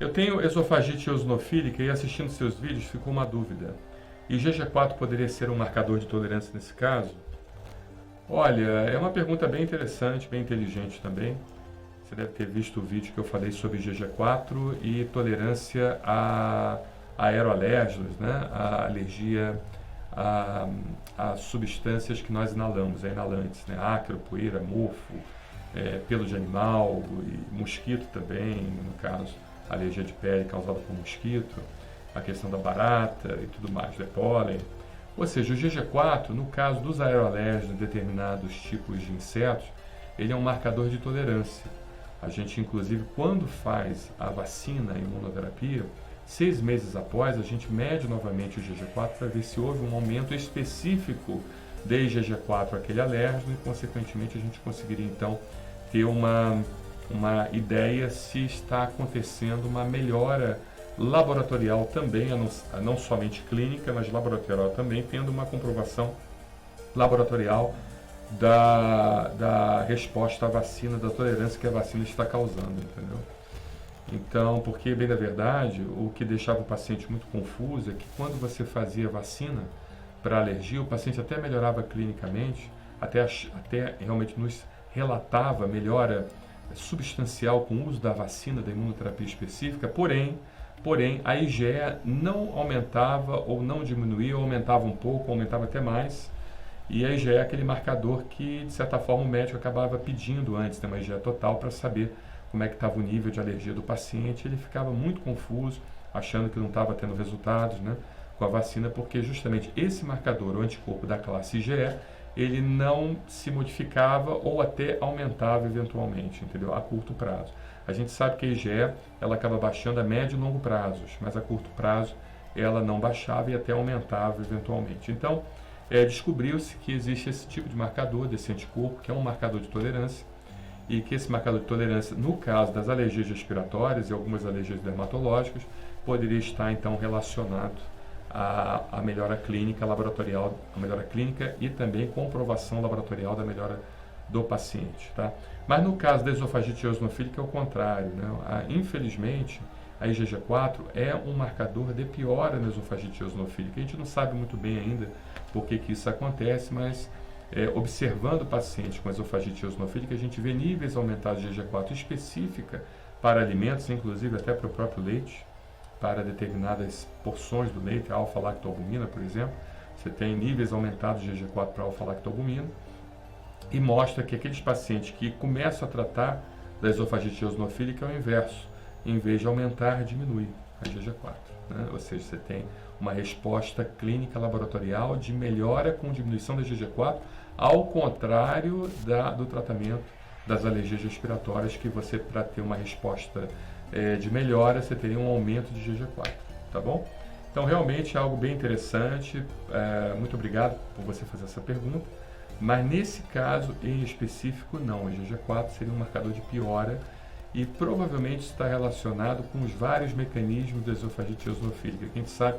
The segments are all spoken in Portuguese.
Eu tenho esofagite eosinofílica e assistindo seus vídeos ficou uma dúvida. IgG4 poderia ser um marcador de tolerância nesse caso? Olha, é uma pergunta bem interessante, bem inteligente também. Você deve ter visto o vídeo que eu falei sobre IgG4 e tolerância a aeroalérgenos, né? A alergia a substâncias que nós inalamos, a inalantes, né? Ácaro, poeira, mofo, pelo de animal e mosquito também, no caso, alergia de pele causada por mosquito, a questão da barata e tudo mais, do pólen. Ou seja, o IgG4, no caso dos aeroalérgenos de determinados tipos de insetos, ele é um marcador de tolerância. A gente, inclusive, quando faz a vacina, a imunoterapia, 6 meses após, a gente mede novamente o IgG4 para ver se houve um aumento específico de IgG4 àquele alérgeno e, consequentemente, a gente conseguiria, então, ter uma ideia se está acontecendo uma melhora laboratorial também, não somente clínica, mas laboratorial também, tendo uma comprovação laboratorial da resposta à vacina, da tolerância que a vacina está causando, entendeu? Então, porque, bem da verdade, o que deixava o paciente muito confuso é que quando você fazia vacina para alergia, o paciente até melhorava clinicamente, até realmente nos relatava melhora substancial com o uso da vacina, da imunoterapia específica, porém a IgE não aumentava ou não diminuía, ou aumentava um pouco, ou aumentava até mais, e a IgE é aquele marcador que, de certa forma, o médico acabava pedindo antes, uma IgE total, para saber como é que estava o nível de alergia do paciente. Ele ficava muito confuso, achando que não estava tendo resultados, né, com a vacina, porque justamente esse marcador, o anticorpo da classe IgE, ele não se modificava ou até aumentava eventualmente, entendeu? A curto prazo. A gente sabe que a IgE ela acaba baixando a médio e longo prazos, mas a curto prazo ela não baixava e até aumentava eventualmente. Então, descobriu-se que existe esse tipo de marcador, desse anticorpo, que é um marcador de tolerância, e que esse marcador de tolerância, no caso das alergias respiratórias e algumas alergias dermatológicas, poderia estar então relacionado a melhora clínica laboratorial, a melhora clínica e também comprovação laboratorial da melhora do paciente, tá? Mas no caso da esofagite eosinofílica é o contrário, né? Infelizmente, a IgG4 é um marcador de piora na esofagite eosinofílica. A gente não sabe muito bem ainda por que isso acontece, mas observando pacientes com esofagite eosinofílica, a gente vê níveis aumentados de IgG4 específica para alimentos, inclusive até para o próprio leite, para determinadas porções do leite, a alfa-lactoalbumina, por exemplo. Você tem níveis aumentados de IgG4 para alfa-lactoalbumina e mostra que aqueles pacientes que começam a tratar da esofagite eosinofílica é o inverso. Em vez de aumentar, diminui a IgG4, né? Ou seja, você tem uma resposta clínica laboratorial de melhora com diminuição da IgG4, ao contrário do tratamento das alergias respiratórias, que você, para ter uma resposta de melhora, você teria um aumento de IgG4, tá bom? Então, realmente é algo bem interessante. Muito obrigado por você fazer essa pergunta, mas nesse caso em específico, não. O IgG4 seria um marcador de piora e provavelmente está relacionado com os vários mecanismos da esofagite eosinofílica. A gente sabe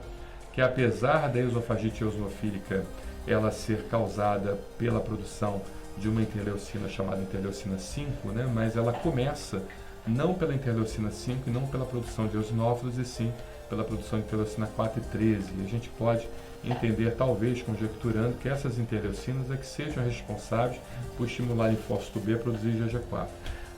que, apesar da esofagite eosinofílica ela ser causada pela produção de uma interleucina chamada interleucina 5, né, mas ela começa não pela interleucina 5 e não pela produção de eosinófilos, e sim pela produção de interleucina 4 e 13. E a gente pode entender, talvez conjecturando, que essas interleucinas é que sejam responsáveis por estimular o linfócito B a produzir IgG4.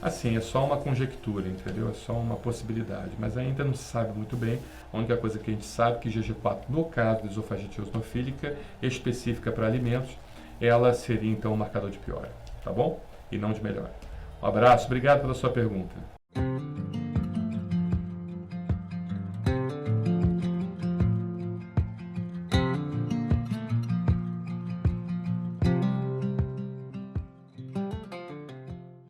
Assim, é só uma conjectura, entendeu? É só uma possibilidade, mas ainda não se sabe muito bem. A única coisa que a gente sabe é que IgG4, no caso da esofagite eosinofílica, específica para alimentos, ela seria então um marcador de piora, tá bom? E não de melhora. Um abraço, obrigado pela sua pergunta.